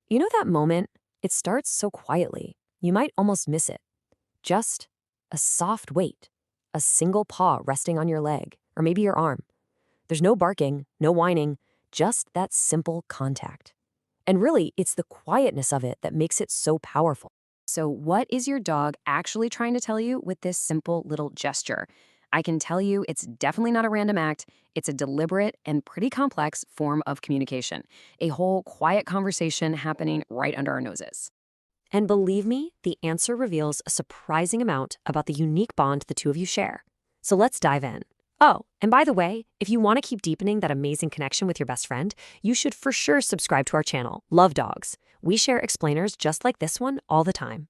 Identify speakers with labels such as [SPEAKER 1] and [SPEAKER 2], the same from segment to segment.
[SPEAKER 1] You know that moment? It starts so quietly, you might almost miss it. Just a soft weight, a single paw resting on your leg, or maybe your arm. There's no barking, no whining, just that simple contact. And really, it's the quietness of it that makes it so powerful.
[SPEAKER 2] So, what is your dog actually trying to tell you with this simple little gesture? I can tell you it's definitely not a random act. It's a deliberate and pretty complex form of communication, a whole quiet conversation happening right under our noses.
[SPEAKER 1] And believe me, the answer reveals a surprising amount about the unique bond the two of you share. So let's dive in. Oh, and by the way, if you want to keep deepening that amazing connection with your best friend, you should for sure subscribe to our channel, Love Dogs. We share explainers just like this one all the time.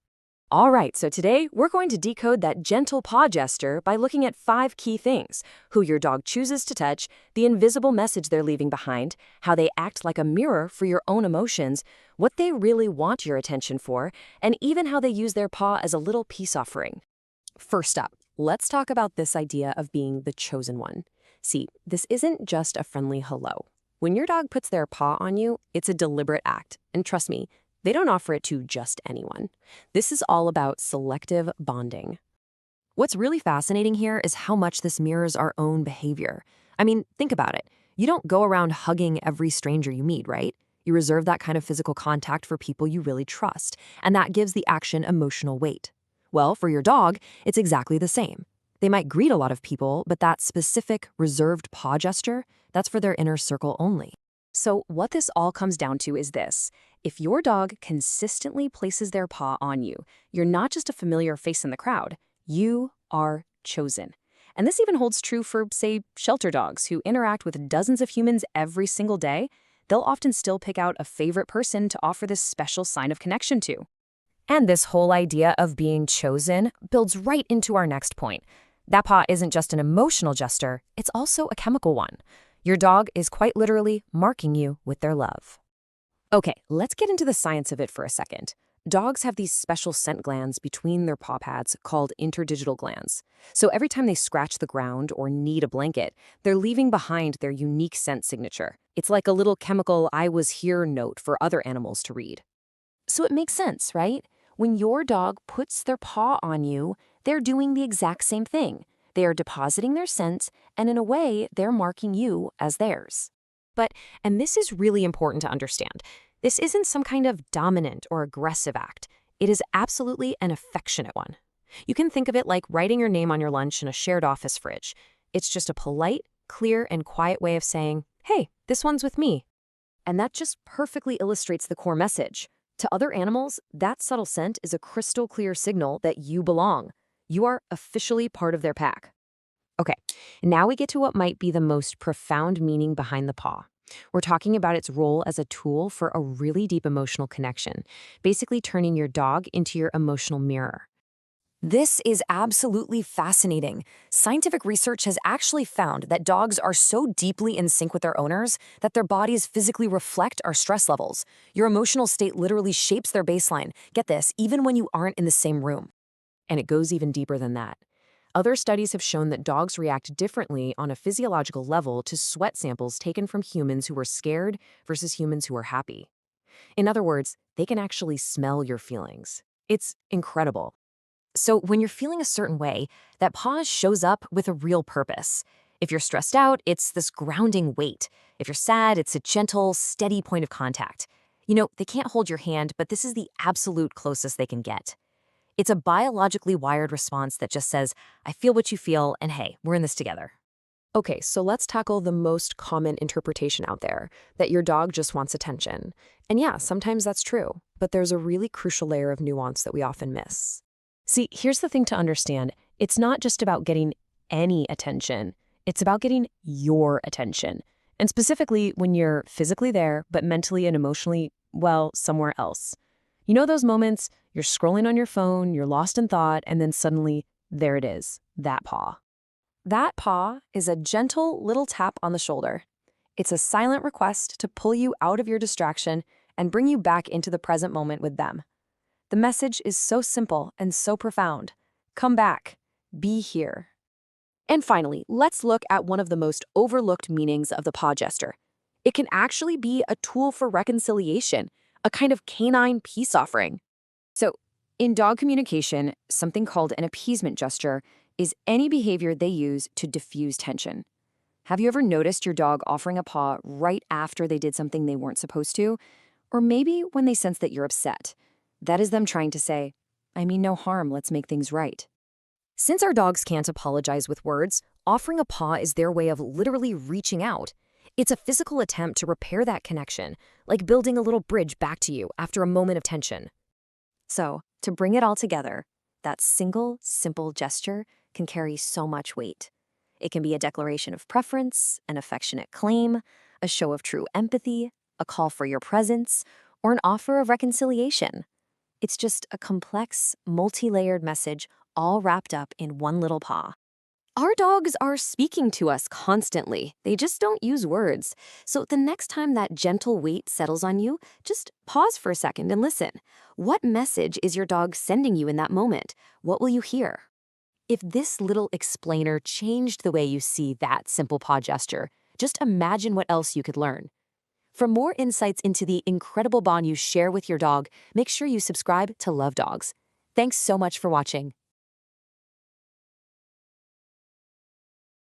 [SPEAKER 1] All right, so today we're going to decode that gentle paw gesture by looking at 5 key things: who your dog chooses to touch, the invisible message they're leaving behind, how they act like a mirror for your own emotions, what they really want your attention for, and even how they use their paw as a little peace offering. First up, let's talk about this idea of being the chosen one. See, this isn't just a friendly hello. When your dog puts their paw on you, it's a deliberate act, and trust me, they don't offer it to just anyone. This is all about selective bonding. What's really fascinating here is how much this mirrors our own behavior. I mean, think about it. You don't go around hugging every stranger you meet, right? You reserve that kind of physical contact for people you really trust, and that gives the action emotional weight. Well, for your dog, it's exactly the same. They might greet a lot of people, but that specific, reserved paw gesture, that's for their inner circle only. So what this all comes down to is this: if your dog consistently places their paw on you, you're not just a familiar face in the crowd, you are chosen. And this even holds true for, say, shelter dogs who interact with dozens of humans every single day. They'll often still pick out a favorite person to offer this special sign of connection to. And this whole idea of being chosen builds right into our next point. That paw isn't just an emotional gesture, it's also a chemical one. Your dog is quite literally marking you with their love. Okay, let's get into the science of it for a second. Dogs have these special scent glands between their paw pads called interdigital glands. So every time they scratch the ground or knead a blanket, they're leaving behind their unique scent signature. It's like a little chemical "I was here" note for other animals to read. So it makes sense, right? When your dog puts their paw on you, they're doing the exact same thing. They are depositing their scent, and in a way, they're marking you as theirs. But, and this is really important to understand, this isn't some kind of dominant or aggressive act. It is absolutely an affectionate one. You can think of it like writing your name on your lunch in a shared office fridge. It's just a polite, clear, and quiet way of saying, "Hey, this one's with me." And that just perfectly illustrates the core message. To other animals, that subtle scent is a crystal clear signal that you belong. You are officially part of their pack. Okay, now we get to what might be the most profound meaning behind the paw. We're talking about its role as a tool for a really deep emotional connection, basically turning your dog into your emotional mirror. This is absolutely fascinating. Scientific research has actually found that dogs are so deeply in sync with their owners that their bodies physically reflect our stress levels. Your emotional state literally shapes their baseline. Get this, even when you aren't in the same room. And it goes even deeper than that. Other studies have shown that dogs react differently on a physiological level to sweat samples taken from humans who were scared versus humans who were happy. In other words, they can actually smell your feelings. It's incredible. So when you're feeling a certain way, that pause shows up with a real purpose. If you're stressed out, it's this grounding weight. If you're sad, it's a gentle, steady point of contact. You know, they can't hold your hand, but this is the absolute closest they can get. It's a biologically wired response that just says, "I feel what you feel, and hey, we're in this together." Okay, so let's tackle the most common interpretation out there, that your dog just wants attention. And yeah, sometimes that's true, but there's a really crucial layer of nuance that we often miss. See, here's the thing to understand. It's not just about getting any attention. It's about getting your attention. And specifically when you're physically there, but mentally and emotionally, well, somewhere else. You know those moments you're scrolling on your phone, you're lost in thought, and then suddenly, there it is, that paw. That paw is a gentle little tap on the shoulder. It's a silent request to pull you out of your distraction and bring you back into the present moment with them. The message is so simple and so profound. Come back. Be here. And finally, let's look at one of the most overlooked meanings of the paw gesture. It can actually be a tool for reconciliation,
[SPEAKER 3] a kind of canine peace offering.
[SPEAKER 2] So, in dog communication, something called an appeasement gesture is any behavior they use to diffuse tension. Have you ever noticed your dog offering a paw right after they did something they weren't supposed to? Or maybe when they sense that you're upset? That is them trying to say, I mean no harm, let's make things right.
[SPEAKER 1] Since our dogs can't apologize with words, offering a paw is their way of literally reaching out. It's a physical attempt to repair that connection, like building a little bridge back to you after a moment of tension.
[SPEAKER 4] So, to bring it all together, that single, simple gesture can carry so much weight. It can be a declaration of preference, an affectionate claim, a show of true empathy, a call for your presence, or an offer of reconciliation. It's just a complex, multi-layered message all wrapped up in one little paw.
[SPEAKER 3] Our dogs are speaking to us constantly. They just don't use words. So the next time that gentle weight settles on you, just pause for a second and listen. What message is your dog sending you in that moment? What will you hear?
[SPEAKER 1] If this little explainer changed the way you see that simple paw gesture, just imagine what else you could learn. For more insights into the incredible bond you share with your dog, make sure you subscribe to Love Dogs. Thanks so much for watching.